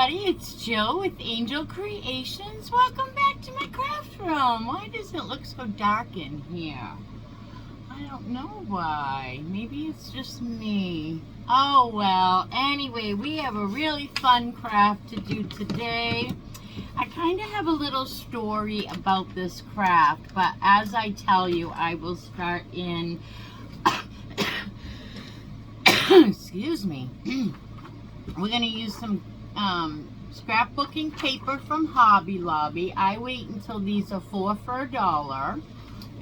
everybody, it's Jill with Angel Creations. Welcome back to my craft room. Why does it look so dark in here? I don't know why. Maybe it's just me. Oh well, anyway, we have a really fun craft to do today. I kind of have a little story about this craft, but as I tell you, I will start in excuse me. We're going to use some scrapbooking paper from Hobby Lobby. I wait until these are 4 for $1,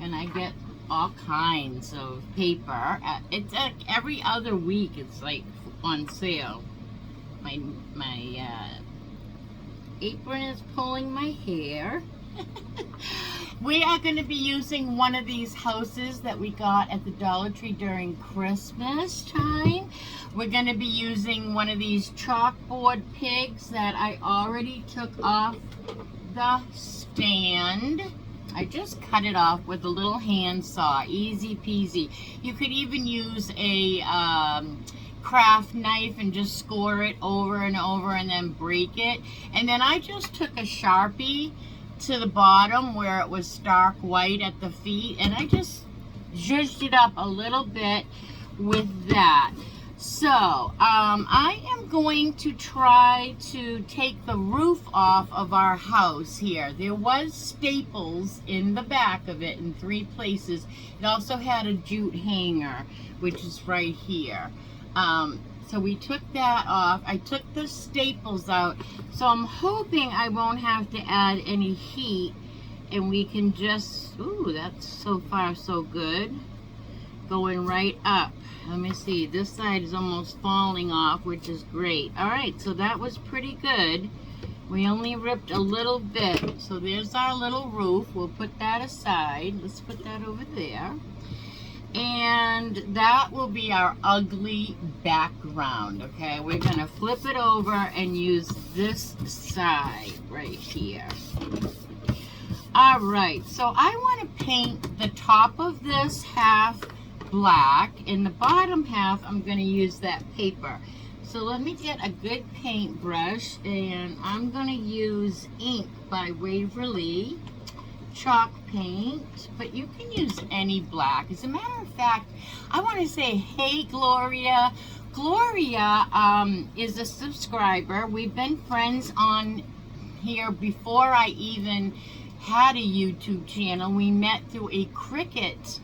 and I get all kinds of paper. It's like every other week it's like on sale. My apron is pulling my hair. We are going to be using one of these houses that we got at the Dollar Tree during Christmas time. We're going to be using one of these chalkboard pigs that I already took off the stand. I just cut it off with a little hand saw, easy peasy. You could even use a craft knife and just score it over and over and then break it. And then I just took a Sharpie to the bottom where it was stark white at the feet, and I just zhuzhed it up a little bit with that. So I am going to try to take the roof off of our house here. There was staples in the back of it in 3 places. It also had a jute hanger, which is right here. So we took that off. I took the staples out. So I'm hoping I won't have to add any heat, and we can just, ooh, that's so far so good. Going right up. Let me see, this side is almost falling off, which is great. All right, so that was pretty good. We only ripped a little bit. So there's our little roof. We'll put that aside. Let's put that over there. And that will be our ugly background, okay? We're gonna flip it over and use this side right here. All right, so I want to paint the top of this half black, and the bottom half I'm going to use that paper. So let me get a good paintbrush, and I'm going to use ink by Waverly chalk paint, but you can use any black. As a matter of fact, I want to say hey Gloria. Gloria is a subscriber. We've been friends on here before I even had a YouTube channel. We met through a cricket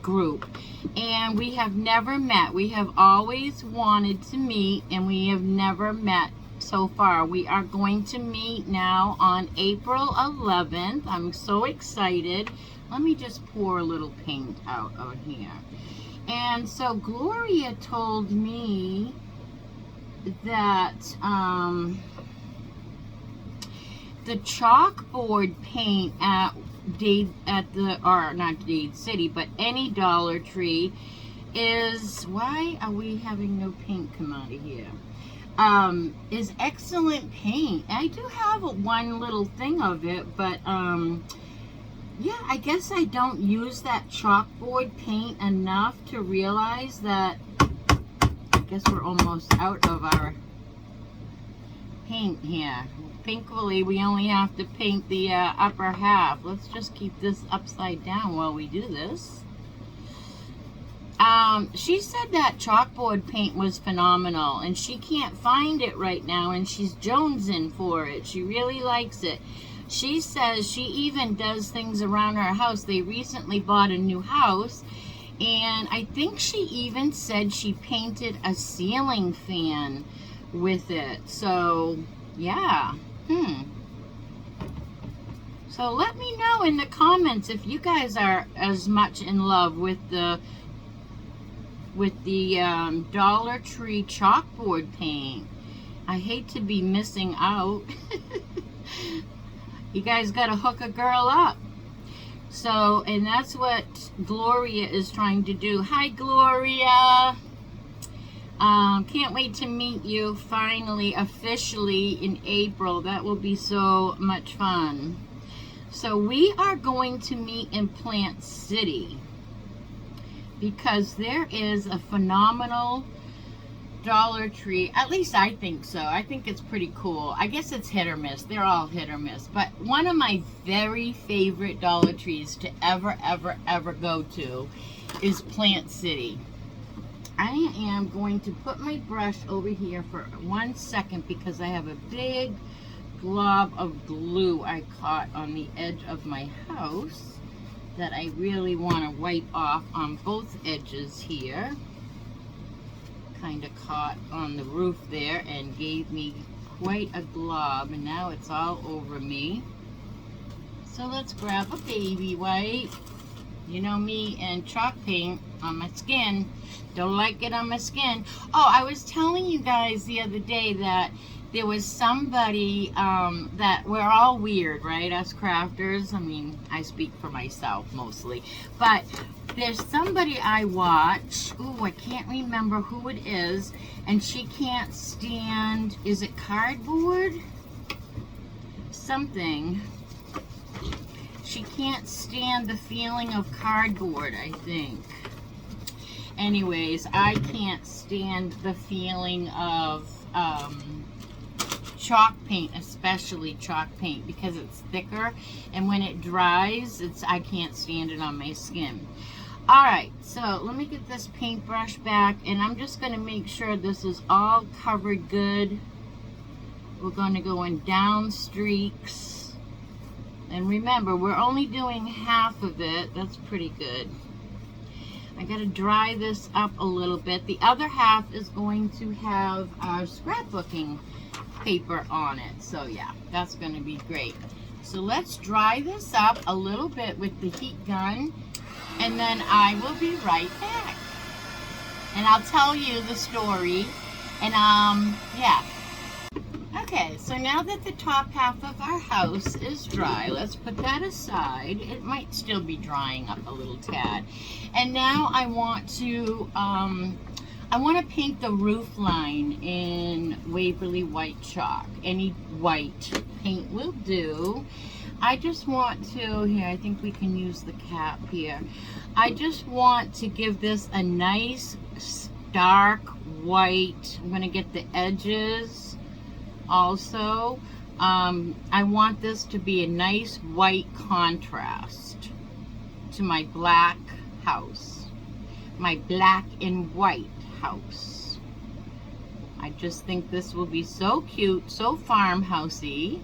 group, and we have never met. We have always wanted to meet, and we have never met so far. We are going to meet now on April 11th. I'm so excited. Let me just pour a little paint out on here. And so Gloria told me that the chalkboard paint at not Dade City, but any Dollar Tree is, why are we having no paint come out of here? Is excellent paint. I do have one little thing of it, but yeah, I guess I don't use that chalkboard paint enough to realize that. I guess we're almost out of our paint here. Thankfully, we only have to paint the upper half. Let's just keep this upside down while we do this. She said that chalkboard paint was phenomenal, and she can't find it right now, and she's jonesing for it. She really likes it. She says she even does things around her house. They recently bought a new house, and I think she even said she painted a ceiling fan with it. So, yeah. So let me know in the comments if you guys are as much in love with the Dollar Tree chalkboard paint. I hate to be missing out. You guys gotta hook a girl up. So, and that's what Gloria is trying to do. Hi, Gloria. Can't wait to meet you finally, officially in April. That will be so much fun. So we are going to meet in Plant City. because there is a phenomenal Dollar Tree, at least I think so. I think it's pretty cool. I guess it's hit or miss. They're all hit or miss. But one of my very favorite Dollar Trees to ever go to is Plant City. I am going to put my brush over here for 1 second because I have a big glob of glue I caught on the edge of my house that I really want to wipe off on both edges here. Kind of caught on the roof there and gave me quite a glob, and now it's all over me. So let's grab a baby wipe. You know me and chalk paint on my skin. Don't like it on my skin. Oh, I was telling you guys the other day that there was somebody that we're all weird, right? Us crafters. I mean, I speak for myself mostly. But there's somebody I watch. Ooh, I can't remember who it is. And she can't stand, is it cardboard? Something. She can't stand the feeling of cardboard, I think. Anyways, I can't stand the feeling of chalk paint, especially chalk paint, because it's thicker, and when it dries, I can't stand it on my skin. Alright, so let me get this paintbrush back, and I'm just going to make sure this is all covered good. We're going to go in down streaks, and remember, we're only doing half of it. That's pretty good. I got to dry this up a little bit. The other half is going to have our scrapbooking paper on it. So yeah, that's going to be great. So let's dry this up a little bit with the heat gun, and then I will be right back. And I'll tell you the story. And yeah. Okay, so now that the top half of our house is dry, let's put that aside. It might still be drying up a little tad. And now I want to paint the roof line in Waverly white chalk. Any white paint will do. I just want to, here, I think we can use the cap here. I just want to give this a nice stark white. I'm going to get the edges. Also, I want this to be a nice white contrast to my black house, my black and white house. I just think this will be so cute, so farmhousey.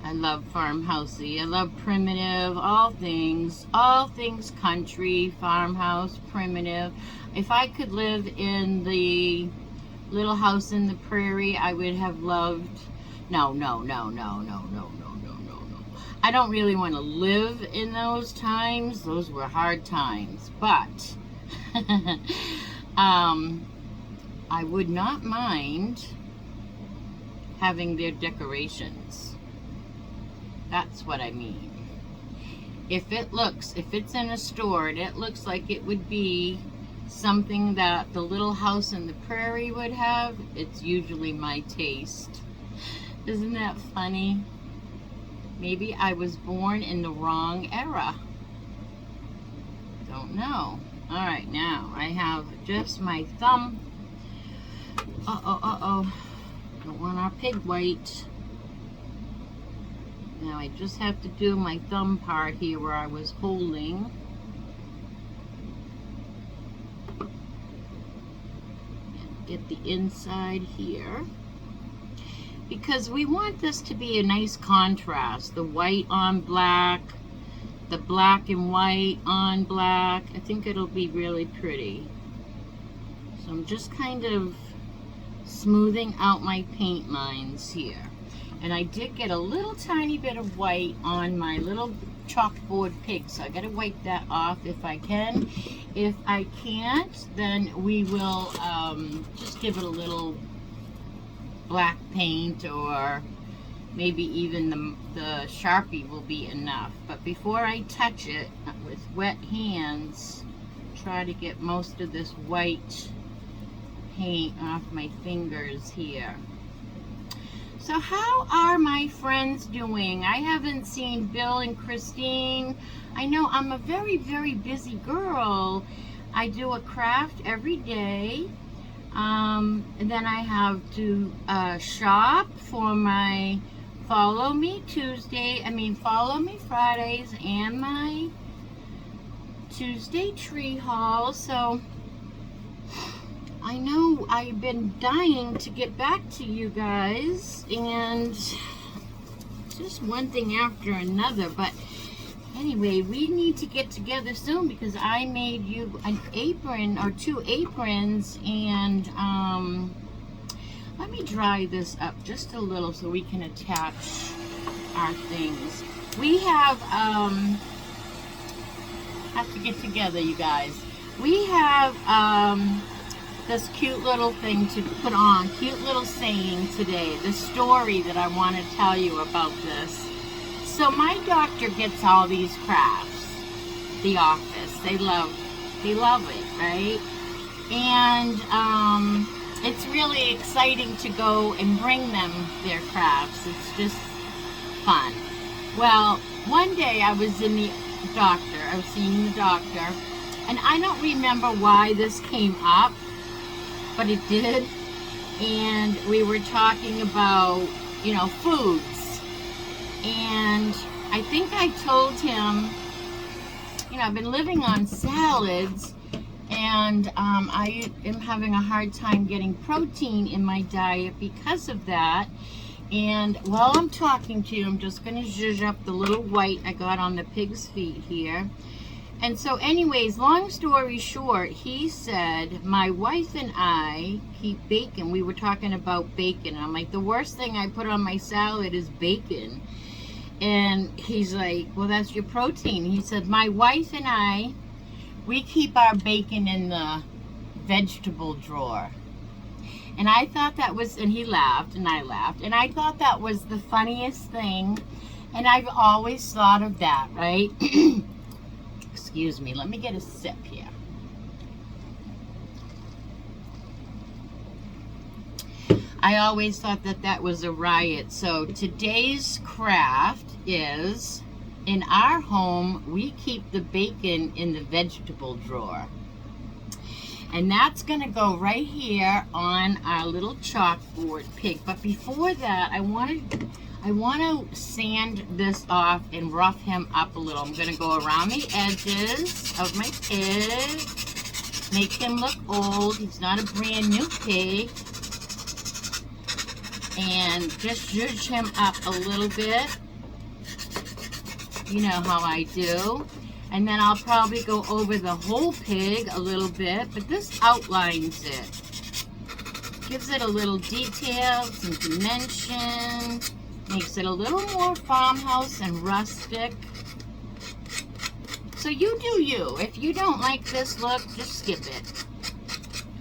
I love farmhousey. I love primitive, all things country, farmhouse, primitive. If I could live in the Little House in the Prairie, I would have loved. No. I don't really want to live in those times. Those were hard times. But I would not mind having their decorations. That's what I mean. If it's in a store and it looks like it would be something that the Little House in the Prairie would have, it's usually my taste. Isn't that funny? Maybe I was born in the wrong era. Don't know. Alright, now I have just my thumb. Don't want our pig white. Now I just have to do my thumb part here where I was holding. Get the inside here, because we want this to be a nice contrast, the white on black, the black and white on black. I think it'll be really pretty. So I'm just kind of smoothing out my paint lines here, and I did get a little tiny bit of white on my little chalkboard pig, so I gotta wipe that off if I can. If I can't, then we will just give it a little black paint, or maybe even the Sharpie will be enough. But before I touch it with wet hands, try to get most of this white paint off my fingers here. So how are my friends doing? I haven't seen Bill and Christine. I know I'm a very, very busy girl. I do a craft every day. And then I have to shop for my Follow Me Fridays and my Tuesday tree haul. So I know I've been dying to get back to you guys, and just one thing after another. But anyway, we need to get together soon because I made you an apron or 2 aprons, and let me dry this up just a little so we can attach our things. We have to get together, you guys. We have this cute little thing to put on, cute little saying today, the story that I want to tell you about this. So my doctor gets all these crafts, the office, they love it, right? And it's really exciting to go and bring them their crafts. It's just fun. Well, one day I was seeing the doctor, and I don't remember why this came up, but it did. And we were talking about, foods. And I think I told him, I've been living on salads, and I am having a hard time getting protein in my diet because of that. And while I'm talking to you, I'm just going to zhuzh up the little white I got on the pig's feet here. And so anyways, long story short, he said, my wife and I keep bacon. We were talking about bacon. I'm like, the worst thing I put on my salad is bacon. And he's like, well, that's your protein. He said, my wife and I, we keep our bacon in the vegetable drawer. And I thought that was, and he laughed and I laughed. And I thought that was the funniest thing. And I've always thought of that, right? Excuse me, let me get a sip here. I always thought that that was a riot. So today's craft is, in our home, we keep the bacon in the vegetable drawer. And that's gonna go right here on our little chalkboard pig. But before that, I want to sand this off and rough him up a little. I'm going to go around the edges of my pig, make him look old. He's not a brand new pig. And just zhuzh him up a little bit. You know how I do. And then I'll probably go over the whole pig a little bit, but this outlines it. Gives it a little detail, some dimension. Makes it a little more farmhouse and rustic. So you do you. If you don't like this look, just skip it.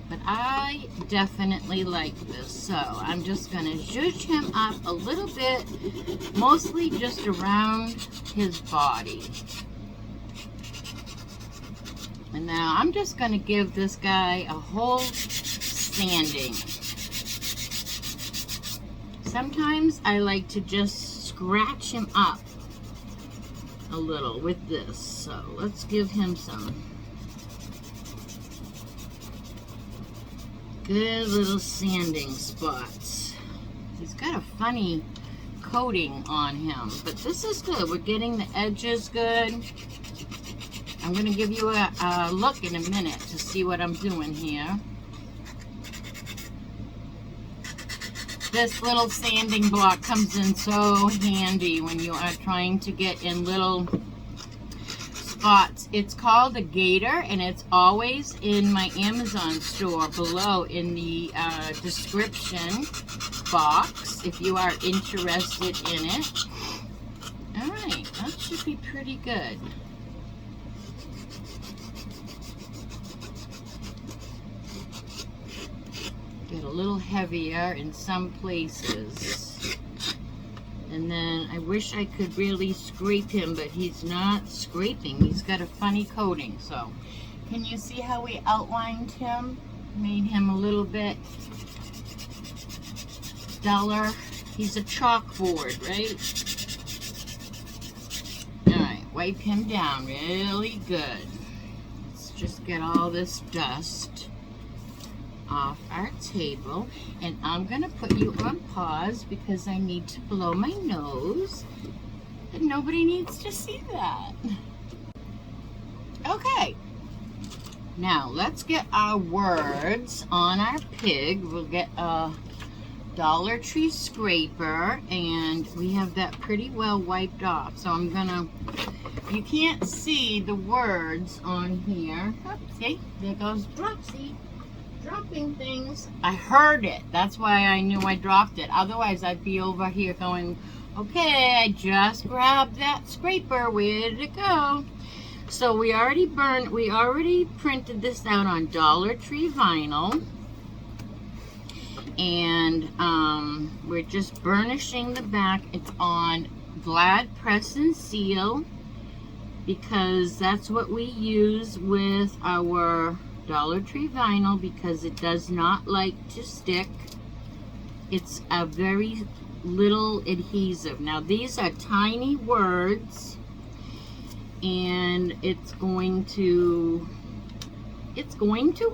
But I definitely like this. So I'm just going to zhuzh him up a little bit, mostly just around his body. And now I'm just going to give this guy a whole sanding. Sometimes I like to just scratch him up a little with this. So let's give him some good little sanding spots. He's got a funny coating on him, but this is good. We're getting the edges good. I'm going to give you a look in a minute to see what I'm doing here. This little sanding block comes in so handy when you are trying to get in little spots. It's called a Gator, and it's always in my Amazon store below in the description box if you are interested in it. Alright, that should be pretty good. Get a little heavier in some places. And then I wish I could really scrape him, but he's not scraping. He's got a funny coating. So, can you see how we outlined him? Made him a little bit duller. He's a chalkboard, right? Alright, wipe him down really good. Let's just get all this dust off our table. And I'm going to put you on pause because I need to blow my nose. And nobody needs to see that. Okay. Now, let's get our words on our pig. We'll get a Dollar Tree scraper, and we have that pretty well wiped off. So I'm gonna, you can't see the words on here. Oops, see, there goes Dropsy, dropping things. I heard it, that's why I knew I dropped it. Otherwise I'd be over here going, okay, I just grabbed that scraper, where did it go? So we already printed this out on Dollar Tree vinyl. And we're just burnishing the back. It's on Glad Press and Seal because that's what we use with our Dollar Tree vinyl because it does not like to stick. It's a very little adhesive. Now these are tiny words, and it's going to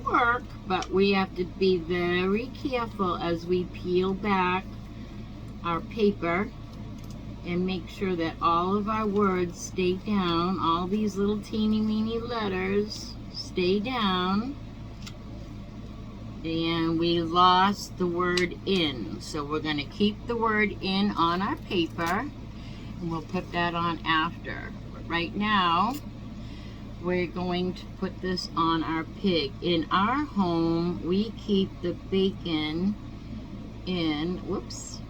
work, but we have to be very careful as we peel back our paper and make sure that all of our words stay down. All these little teeny weeny letters stay down. And we lost the word in, so we're going to keep the word in on our paper, and we'll put that on after. But right now we're going to put this on our pig. In our home, we keep the bacon in, whoops,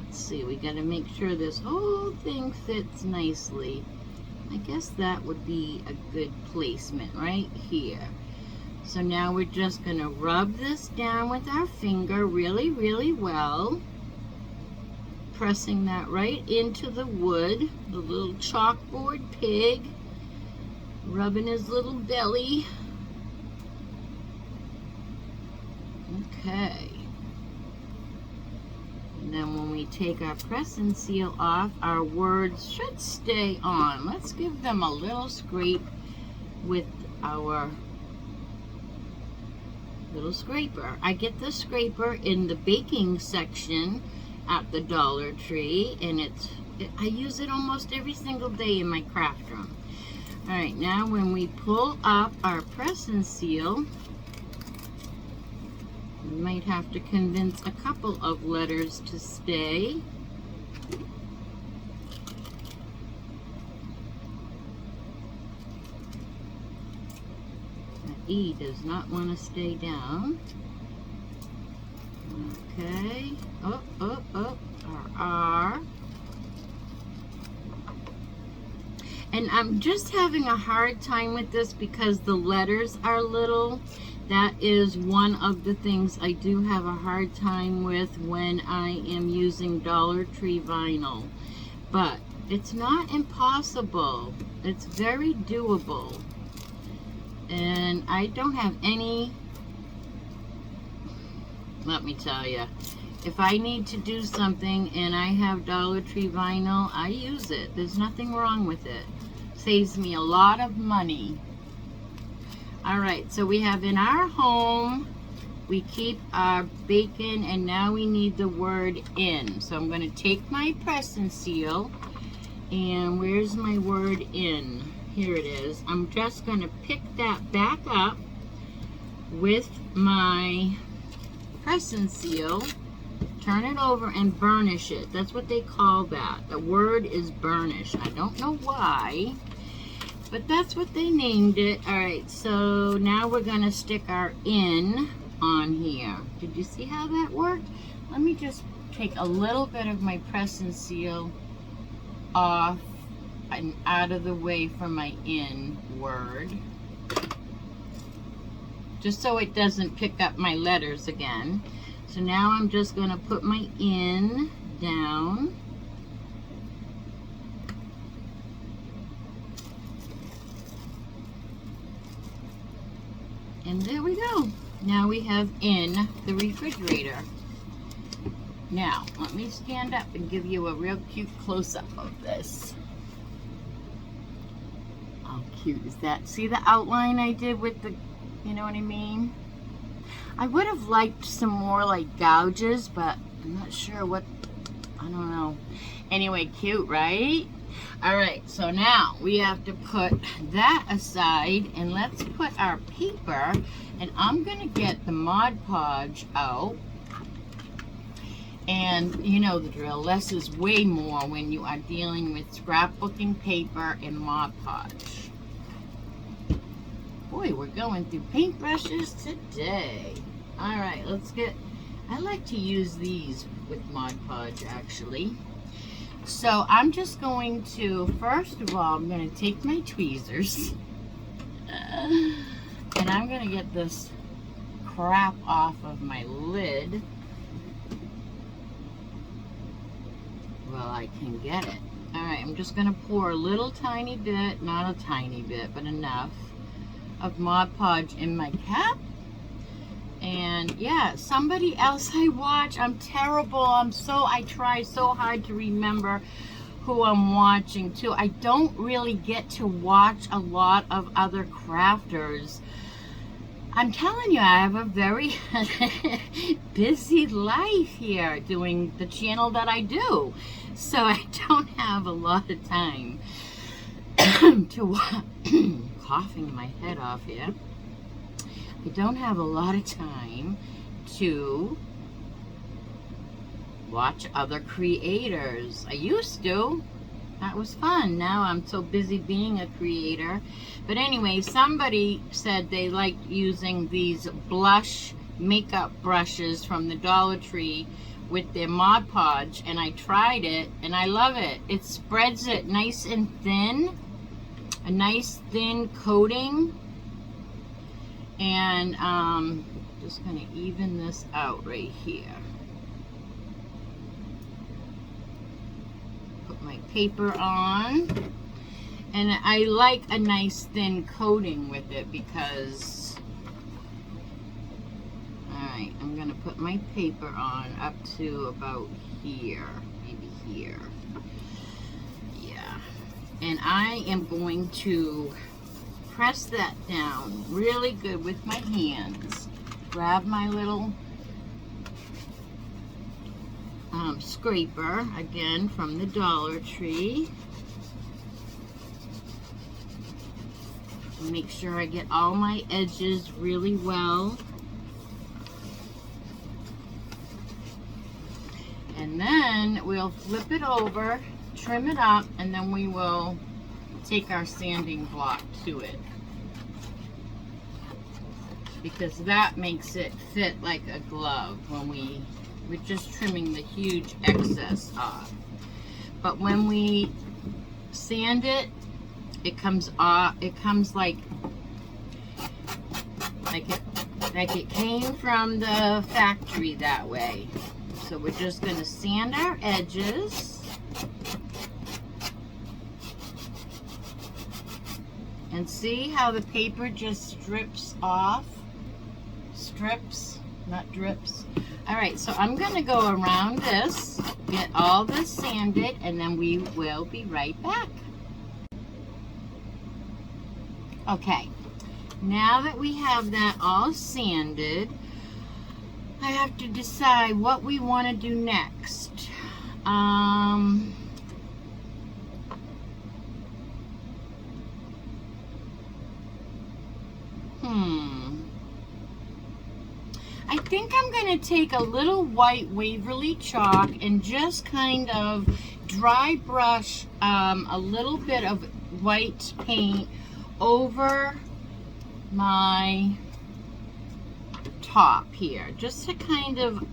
let's see, we got to make sure this whole thing fits nicely. I guess that would be a good placement right here. So now we're just going to rub this down with our finger really, really well, pressing that right into the wood, the little chalkboard pig. Rubbing his little belly. Okay. And then when we take our press and seal off, our words should stay on. Let's give them a little scrape with our little scraper. I get the scraper in the baking section at the Dollar Tree, and I use it almost every single day in my craft room. Alright, now when we pull up our press and seal, we might have to convince a couple of letters to stay. The E does not want to stay down. Okay, our R. And I'm just having a hard time with this because the letters are little. That is one of the things I do have a hard time with when I am using Dollar Tree vinyl. But it's not impossible. It's very doable. And I don't have any, let me tell you, if I need to do something and I have Dollar Tree vinyl, I use it. There's nothing wrong with it. Saves me a lot of money. Alright, so we have in our home, we keep our bacon, and now we need the word in. So I'm going to take my press and seal, and where's my word in? Here it is. I'm just going to pick that back up with my press and seal, turn it over and burnish it. That's what they call that. The word is burnish. I don't know why, but that's what they named it. Alright, so now we're going to stick our in on here. Did you see how that worked? Let me just take a little bit of my press and seal off and out of the way from my in word, just so it doesn't pick up my letters again. So now I'm just going to put my in down. And there we go. Now we have in the refrigerator. Now, let me stand up and give you a real cute close-up of this. How cute is that? See the outline I did with the, you know what I mean? I would have liked some more like gouges, but I'm not sure what, I don't know. Anyway, cute, right? All right, so now we have to put that aside, and let's put our paper, and I'm gonna get the Mod Podge out. And you know the drill, less is way more when you are dealing with scrapbooking paper and Mod Podge. Boy, we're going through paintbrushes today. All right, let's get, I like to use these with Mod Podge actually. So I'm just going to, first of all, I'm going to take my tweezers and I'm going to get this crap off of my lid. Well, I can get it. All right, I'm just going to pour a little tiny bit, not a tiny bit, but enough of Mod Podge in my cap. And yeah, somebody else I watch, I'm terrible. I try so hard to remember who I'm watching too. I don't really get to watch a lot of other crafters. I'm telling you, I have a very busy life here doing the channel that I do. So I don't have a lot of time to watch. Coughing my head off here. I don't have a lot of time to watch other creators. I used to. That was fun. Now I'm so busy being a creator. But anyway, somebody said they liked using these blush makeup brushes from the Dollar Tree with their Mod Podge, and I tried it and I love it. It spreads it nice and thin. A nice thin coating. And just going to even this out right here. Put my paper on. And I like a nice thin coating with it because, alright, I'm going to put my paper on up to about here, maybe here. Yeah. And I am going to press that down really good with my hands. Grab my little scraper, again from the Dollar Tree. Make sure I get all my edges really well. And then we'll flip it over, trim it up, and then we will take our sanding block to it, because that makes it fit like a glove when we're just trimming the huge excess off. But when we sand it, it comes off, it comes like it came from the factory that way. So we're just going to sand our edges. And see how the paper just strips off? Strips, not drips. Alright, so I'm going to go around this, get all this sanded, and then we will be right back. Okay, now that we have that all sanded, I have to decide what we want to do next. I think I'm going to take a little white Waverly chalk and just kind of dry brush a little bit of white paint over my top here, just to kind of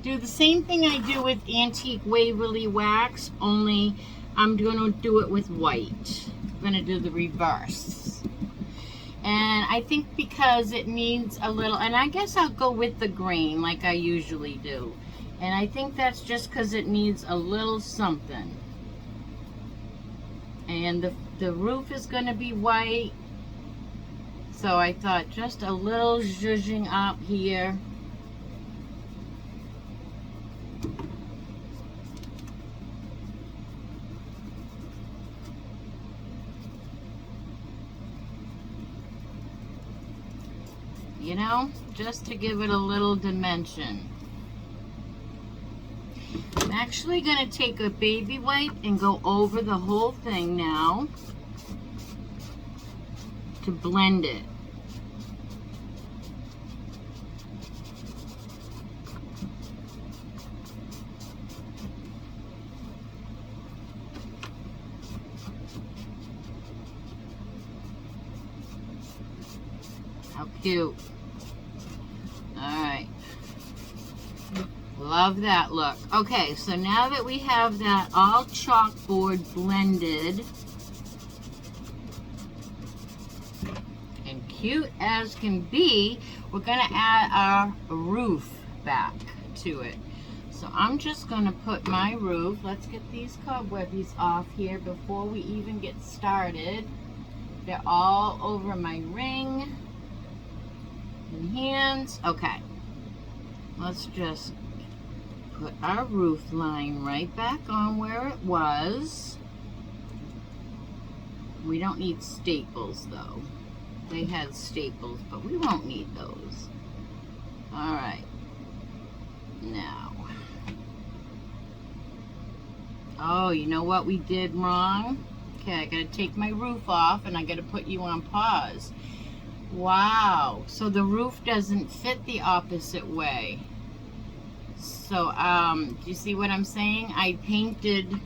do the same thing I do with Antique Waverly wax, only I'm going to do it with white. I'm going to do the reverse. And I think because it needs a little, and I guess I'll go with the grain like I usually do. And I think that's just because it needs a little something. And the roof is going to be white. So I thought just a little zhuzhing up here. you know, just to give it a little dimension. I'm actually going to take a baby wipe and go over the whole thing now to blend it. How cute. Alright. Love that look. Okay, so now that we have that all chalkboard blended and cute as can be, we're going to add our roof back to it. So I'm just going to put my roof. Let's get these cobwebbies off here before we even get started. They're all over my ring and hands. Okay, let's just put our roof line right back on where it was. We don't need staples though. They had staples, but we won't need those. Alright. Now. Oh, you know what we did wrong? Okay, I gotta take my roof off and I gotta put you on pause. Wow, so the roof doesn't fit the opposite way. So, do you see what I'm saying? I painted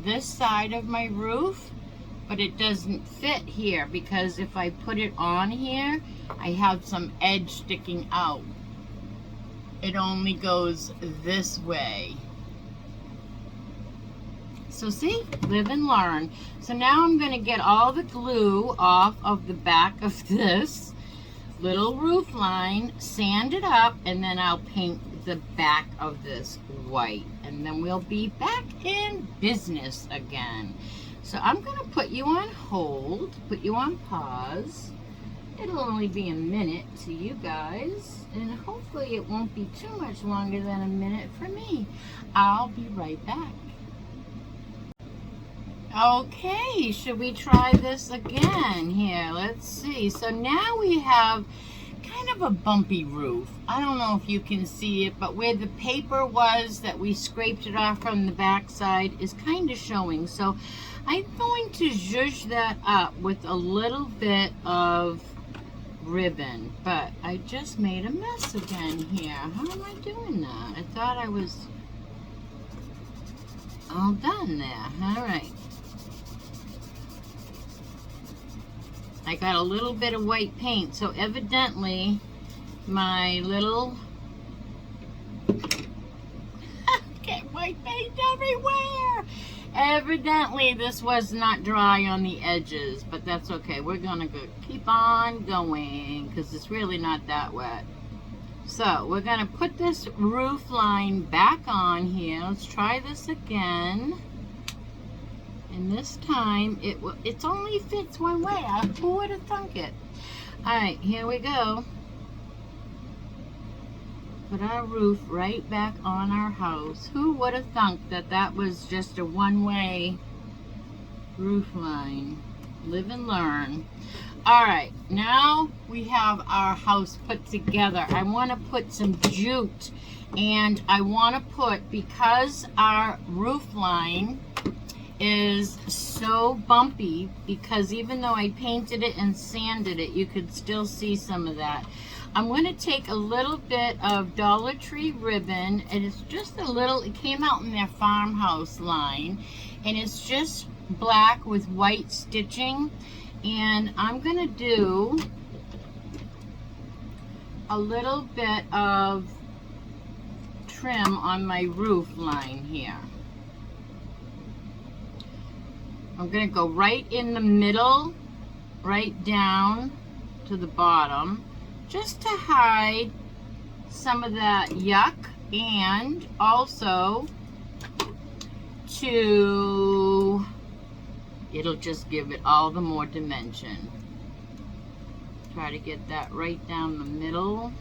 this side of my roof, but it doesn't fit here because if I put it on here, I have some edge sticking out. It only goes this way. So see, live and learn. So now I'm going to get all the glue off of the back of this little roof line, sand it up, and then I'll paint the back of this white. And then we'll be back in business again. So I'm going to put you on hold, put you on pause. It'll only be a minute to you guys, and hopefully it won't be too much longer than a minute for me. I'll be right back. Okay, should we try this again here? Let's see. So now we have kind of a bumpy roof. I don't know if you can see it, but where the paper was that we scraped it off from the back side is kind of showing. So I'm going to zhuzh that up with a little bit of ribbon, but I just made a mess again here. How am I doing that? I thought I was all done there. All right. I got a little bit of white paint, so evidently my little get white paint everywhere. Evidently this was not dry on the edges, but that's okay. We're gonna keep on going because it's really not that wet. So we're gonna put this roof line back on here. Let's try this again. And this time, it only fits one way. Who would have thunk it? Alright, here we go. Put our roof right back on our house. Who would have thunk that that was just a one-way roof line? Live and learn. Alright, now we have our house put together. I want to put some jute. And I want to put, because our roof line is so bumpy, because even though I painted it and sanded it, you could still see some of that. I'm going to take a little bit of Dollar Tree ribbon, and it's just a little, it came out in their Farmhouse line, and it's just black with white stitching, and I'm going to do a little bit of trim on my roof line here. I'm going to go right in the middle, right down to the bottom, just to hide some of that yuck, and also it'll just give it all the more dimension. Try to get that right down the middle.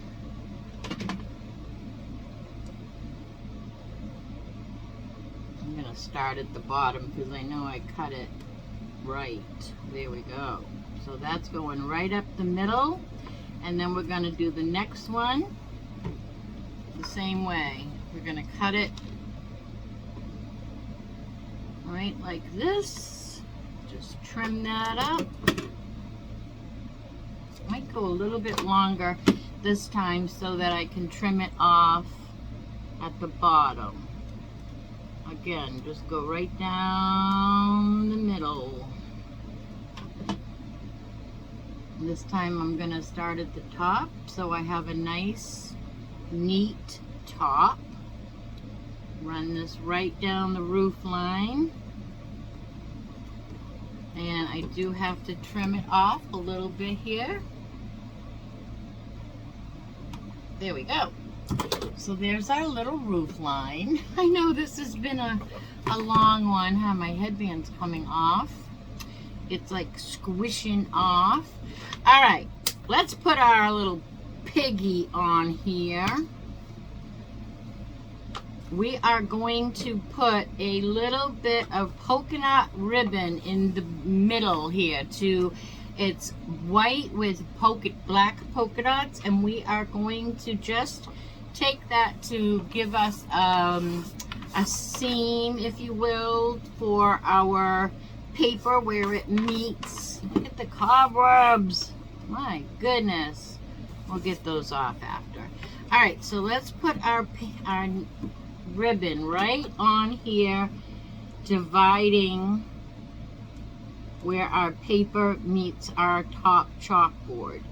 I'm going to start at the bottom because I know I cut it right. There we go. So that's going right up the middle. And then we're going to do the next one the same way. We're going to cut it right like this. Just trim that up. Might go a little bit longer this time so that I can trim it off at the bottom. Again, just go right down the middle. This time I'm going to start at the top so I have a nice, neat top. Run this right down the roof line. And I do have to trim it off a little bit here. There we go. So there's our little roof line. I know this has been a long one. My headband's coming off. It's like squishing off. All right, let's put our little piggy on here. We are going to put a little bit of polka dot ribbon in the middle here. It's white with black polka dots, and we are going to just take that to give us a seam, if you will, for our paper where it meets. Look at the cobwebs. My goodness. We'll get those off after. All right, so let's put our ribbon right on here, dividing where our paper meets our top chalkboard.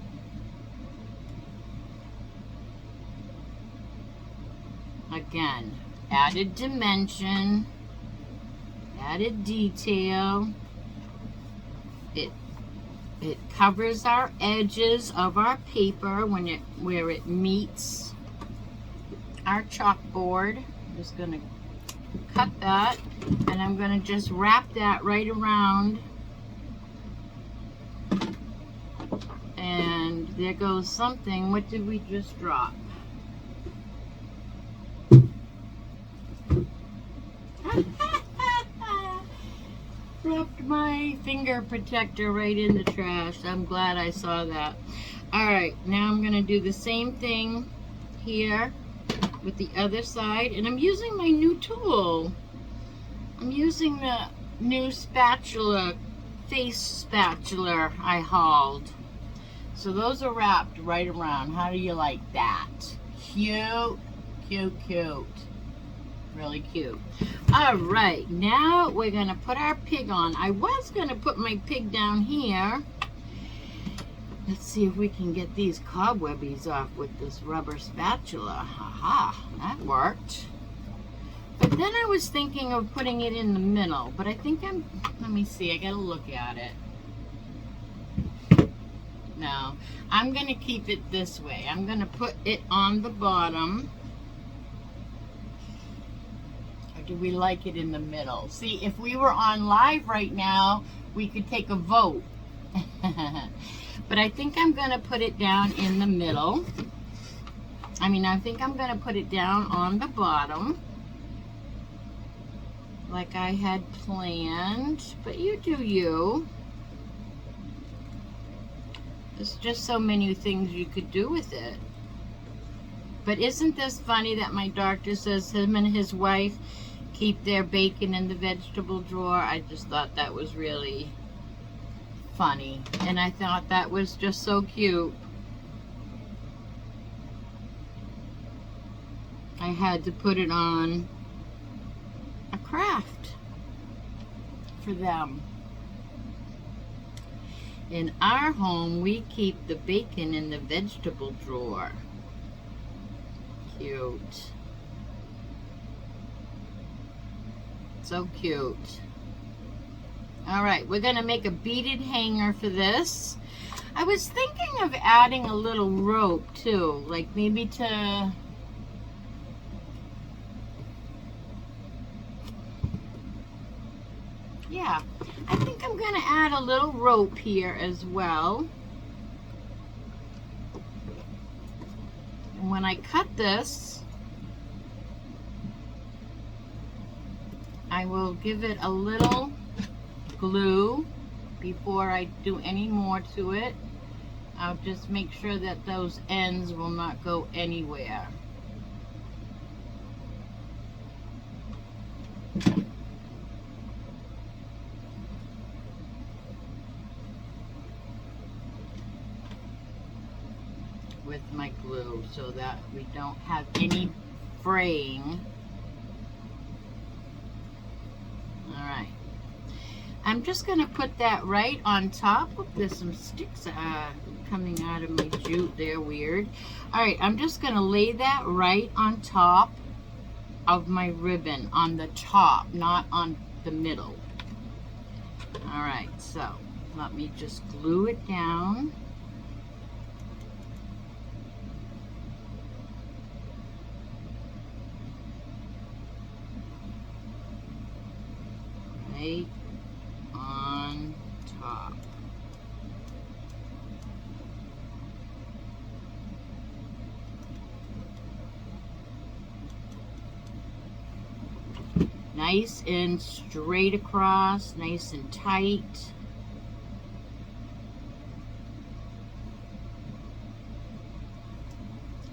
Again, added dimension, added detail. It covers our edges of our paper where it meets our chalkboard. I'm just going to cut that, and I'm going to just wrap that right around. And there goes something. What did we just drop? Dropped my finger protector right in the trash. I'm glad I saw that. Alright, now I'm going to do the same thing here with the other side. And I'm using my new tool. I'm using the new spatula, face spatula I hauled. So those are wrapped right around. How do you like that? Cute, cute, cute. Really cute. All right, now we're going to put our pig on. I was going to put my pig down here. Let's see if we can get these cobwebbies off with this rubber spatula. Haha, that worked. But then I was thinking of putting it in the middle, but I think let me see, I got to look at it. No, I'm going to keep it this way. I'm going to put it on the bottom. Do we like it in the middle? See, if we were on live right now, we could take a vote. But I think I'm going to put it down in the middle. I think I'm going to put it down on the bottom, like I had planned. But you do you. There's just so many things you could do with it. But isn't this funny that my doctor says him and his wife keep their bacon in the vegetable drawer? I just thought that was really funny, and I thought that was just so cute. I had to put it on a craft for them. In our home, we keep the bacon in the vegetable drawer. Cute. So cute. Alright, we're going to make a beaded hanger for this. I was thinking of adding a little rope too, like maybe to... Yeah, I think I'm going to add a little rope here as well. And when I cut this, I will give it a little glue before I do any more to it. I'll just make sure that those ends will not go anywhere. With my glue so that we don't have any fraying. Alright. I'm just going to put that right on top. Oop, there's some sticks coming out of my jute. They're weird. Alright, I'm just going to lay that right on top of my ribbon. On the top, not on the middle. Alright, so let me just glue it down. Right on top. Nice and straight across, nice and tight.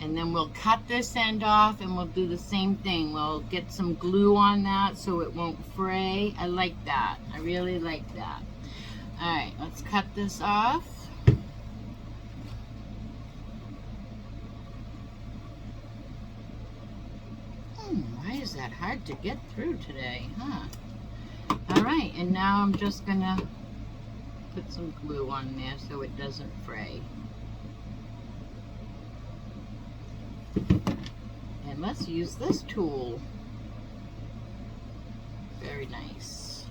And then we'll cut this end off and we'll do the same thing. We'll get some glue on that so it won't fray. I like that. I really like that. Alright, let's cut this off. Why is that hard to get through today, huh? Alright, and now I'm just gonna put some glue on there so it doesn't fray. And let's use this tool. Very nice.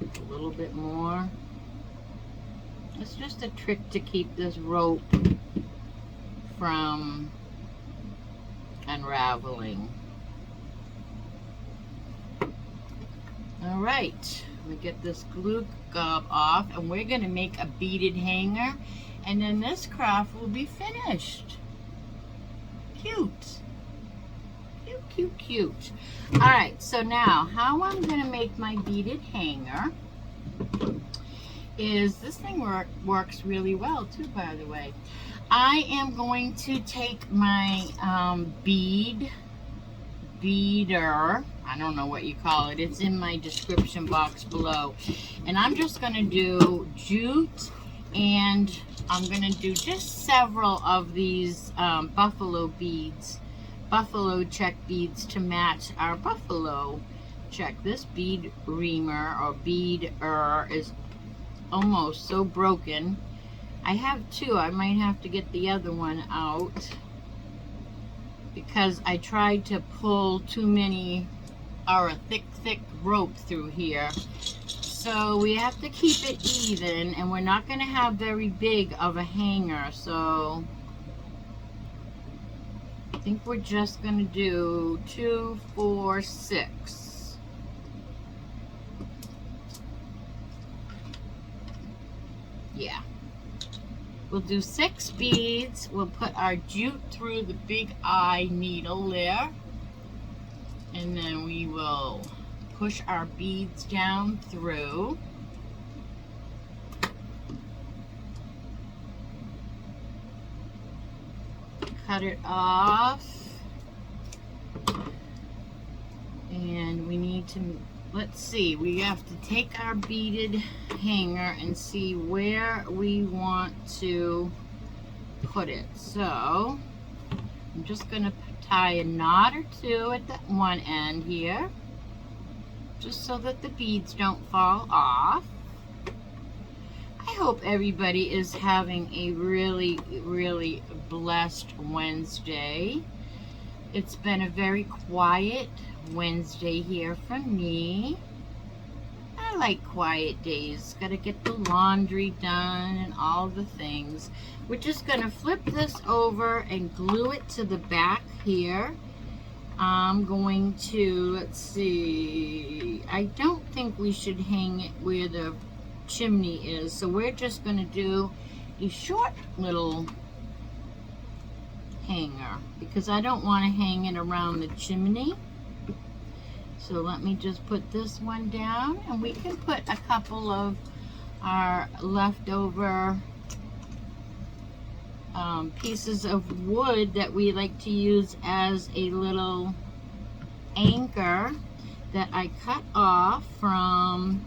A little bit more. It's just a trick to keep this rope from unraveling. Alright, we get this glue gob off and we're going to make a beaded hanger, and then this craft will be finished. Cute. Cute, cute, cute. Alright, so now how I'm going to make my beaded hanger is, this thing works really well too, by the way. I am going to take my beader, I don't know what you call it, it's in my description box below, and I'm just going to do jute, and I'm going to do just several of these buffalo beads, buffalo check beads to match our buffalo check. This bead reamer or beader is almost so broken. I have two. I might have to get the other one out because I tried to pull too many, or a thick rope through here. So we have to keep it even, and we're not going to have very big of a hanger. So I think we're just going to do 2, 4, 6. Yeah. We'll do 6 beads. We'll put our jute through the big eye needle there. And then we will push our beads down through. Cut it off. And we need to, let's see, we have to take our beaded hanger and see where we want to put it. So I'm just going to tie a knot or two at the one end here, just so that the beads don't fall off. I hope everybody is having a really, really blessed Wednesday. It's been a very quiet Wednesday here for me. I like quiet days. Got to get the laundry done and all the things. We're just going to flip this over and glue it to the back here. I'm going to, let's see, I don't think we should hang it where the chimney is, so we're just going to do a short little hanger because I don't want to hang it around the chimney. So let me just put this one down, and we can put a couple of our leftover pieces of wood that we like to use as a little anchor that I cut off from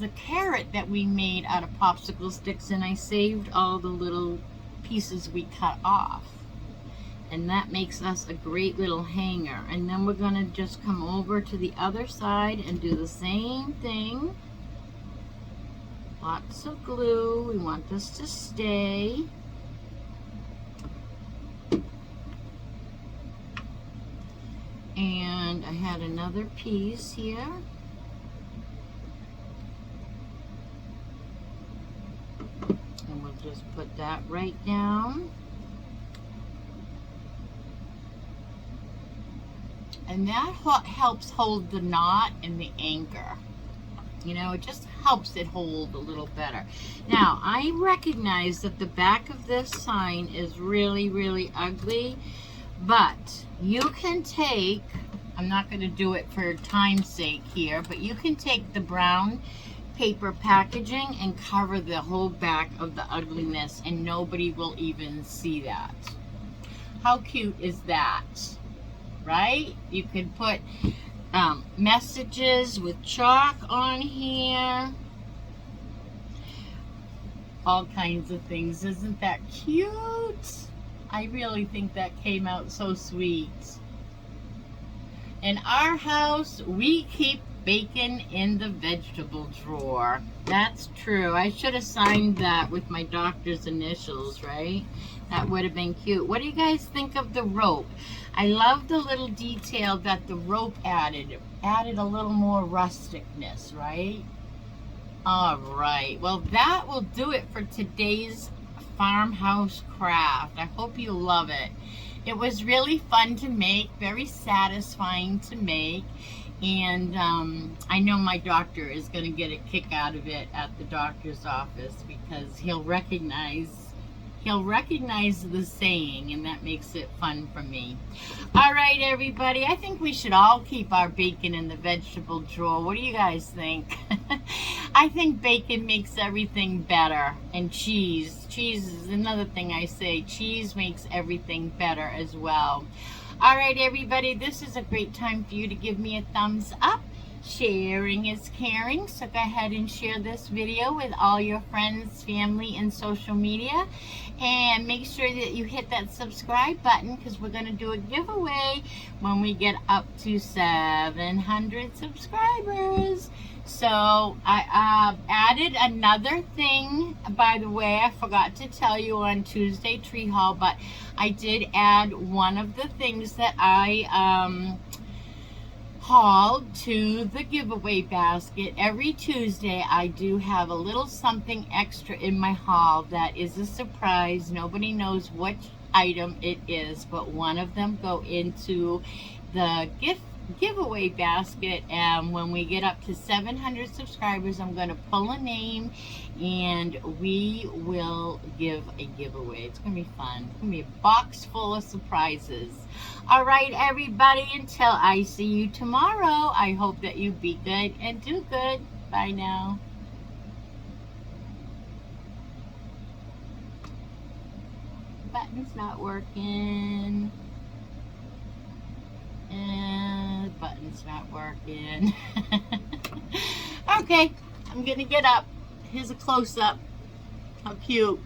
the carrot that we made out of popsicle sticks, and I saved all the little pieces we cut off, and that makes us a great little hanger. And then we're gonna just come over to the other side and do the same thing. Lots of glue. We want this to stay. And I had another piece here. And we'll just put that right down. And that helps hold the knot and the anchor. You know, it just helps it hold a little better. Now, I recognize that the back of this sign is really, really ugly, but you can take, I'm not going to do it for time's sake here, but you can take the brown paper packaging and cover the whole back of the ugliness, and nobody will even see that. How cute is that? Right? You can put messages with chalk on here, all kinds of things. Isn't that cute? I really think that came out so sweet. In our house, we keep bacon in the vegetable drawer. That's true. I should have signed that with my doctor's initials, right? That would have been cute. What do you guys think of the rope? I love the little detail that the rope added. It added a little more rusticness, right? All right. Well, that will do it for today's farmhouse craft. I hope you love it. It was really fun to make, very satisfying to make. And I know my doctor is going to get a kick out of it at the doctor's office, because he'll recognize the saying, and that makes it fun for me. All right, everybody, I think we should all keep our bacon in the vegetable drawer. What do you guys think? I think bacon makes everything better, and cheese is another thing I say. Cheese makes everything better as well. All right, everybody, this is a great time for you to give me a thumbs up. Sharing is caring, so go ahead and share this video with all your friends, family, and social media. And make sure that you hit that subscribe button, because we're going to do a giveaway when we get up to 700 subscribers. So I added another thing, by the way. I forgot to tell you on Tuesday Tree Haul, but I did add one of the things that I hauled to the giveaway basket. Every Tuesday I do have a little something extra in my haul that is a surprise. Nobody knows which item it is, but one of them go into the giveaway basket. And when we get up to 700 subscribers, I'm going to pull a name and we will give a giveaway. It's going to be fun. It's going to be a box full of surprises. All right, everybody, until I see you tomorrow, I hope that you be good and do good. Bye now. Button's not working. And the button's not working. Okay, I'm gonna get up. Here's a close-up. How cute.